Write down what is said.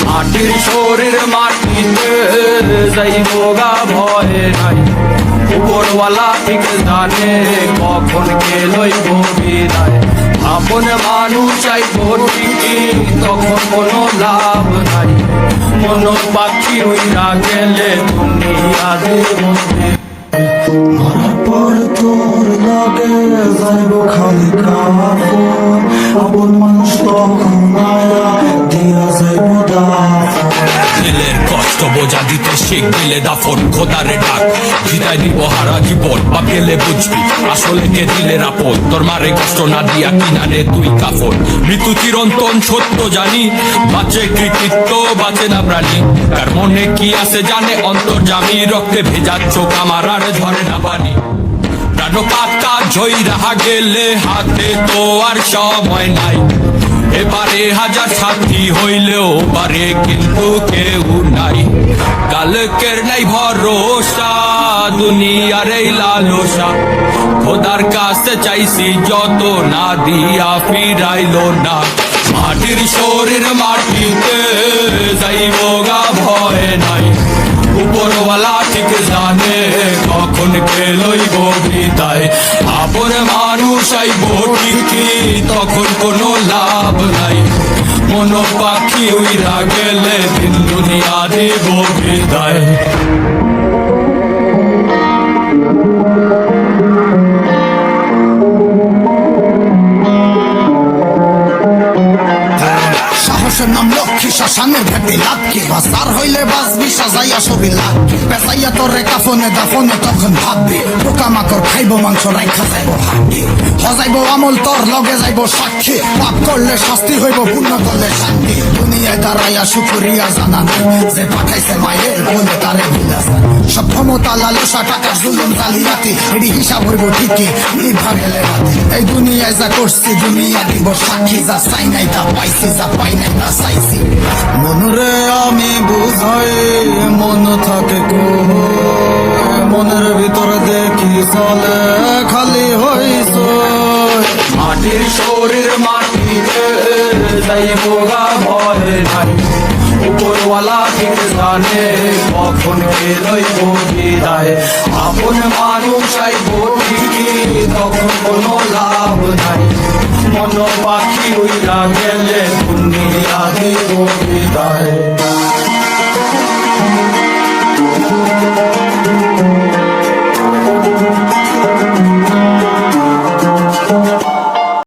মাটির শরীর মাটিতে যাইব গা ভয় নাই, উপরওয়ালা ঠিক জানে কখন কে লইব বিদায়। আপন মানুষ চাইব ঠিকই তখন কোনো লাভ নাই, মন পাখি উইরা গেলে দুনিয়া দেব। মরার পর তোর লাগে যাইব খালি কাফন, আপন মানুষ তখন মায়া দিয়া যাইব দাফন। দিলের কষ্ট বোঝা দিতে শিখ দিলে দাফন, খোদারে ডাক জিতাই দিব হারা জীবন। বা পেলে বুঝবি আসলে কে দিলের আপন, তোর মারে কষ্ট না দিয়া কিনারে তুই কাফন। মৃত্যু চিরন্তন সত্য জানি, বাঁচে কৃতিত্ব বাঁচে না প্রাণী। তার মনে কি আছে জানে অন্তর্যামী, রক্তে ভেজা চোখ আমার আর ঝরে না বাণী। প্রাণপাত কাজ হই রাহা গেলে হাতে তো আর সময় নাই, এবারে হাজার সাথী হইলেও পারে কিন্তু কেউ নাই। কালকের নাই ভরসা দুনিয়ার এই লালসা, খোদার কাছে চাইছি যত না দিয়া ফিরাইলো না। মাটির শরীর মাটিতে যাইব গা ভয় নাই, উপরওয়ালা ঠিক জানে কখন কে লইব বিদায়। আপন মানুষ আইব ঠিকই তখন কোনো লাভ নাই, মন পাখি উইরা গেলে দিন দুনিয়া দেব বিদায়। সাহসের নাম লক্ষ্মী, শ্মশানের ঘাটে লাভকি, বাসার হইলে বাসবি সাজাইয়া ছবি লাগবি। পেঁচাইয়া তোরে কাফনে দাফনে তখন ভাববি, পোকা মাকড় খাইব মাংস রাইখা যাইব হাড্ডি। হজাইব আমল তোর লগে যাইব সাক্ষী, পাপ করলে শাস্তি হইব পুণ্য করলে শান্তি। দুনিয়ায় দাঁড়াইয়া শুকরিয়া জানা নাই, যে পাঠাইছে মায়ের বলে তারে ভুলা যায়। সব ক্ষমতা লালসা টাকা জুলুম জালিয়াতি, এটি হিসাব হইব ঠিকই নিভা গেলে রাতে। এই দুনিয়ায় যা করছি দুনিয়া দিব সাক্ষী, যা চাই নাই তা পাইছি, যা পাই নাই তা চাইছি। মনরে আমি বুঝাই মন থাকে কই, মনের ভিতরে দেখি চলে খালি হইছ। মাটির শরীর মাটিতে যাইব গা ভয় নাই, উপরওয়ালা ঠিক জানে কখন কে লইব বিদায়। আপন মানুষ আইব ঠিকই তখন কোনো লাভ নাই, মন পাখি উইরা গেলে দুনিয়া দেব বিদায়।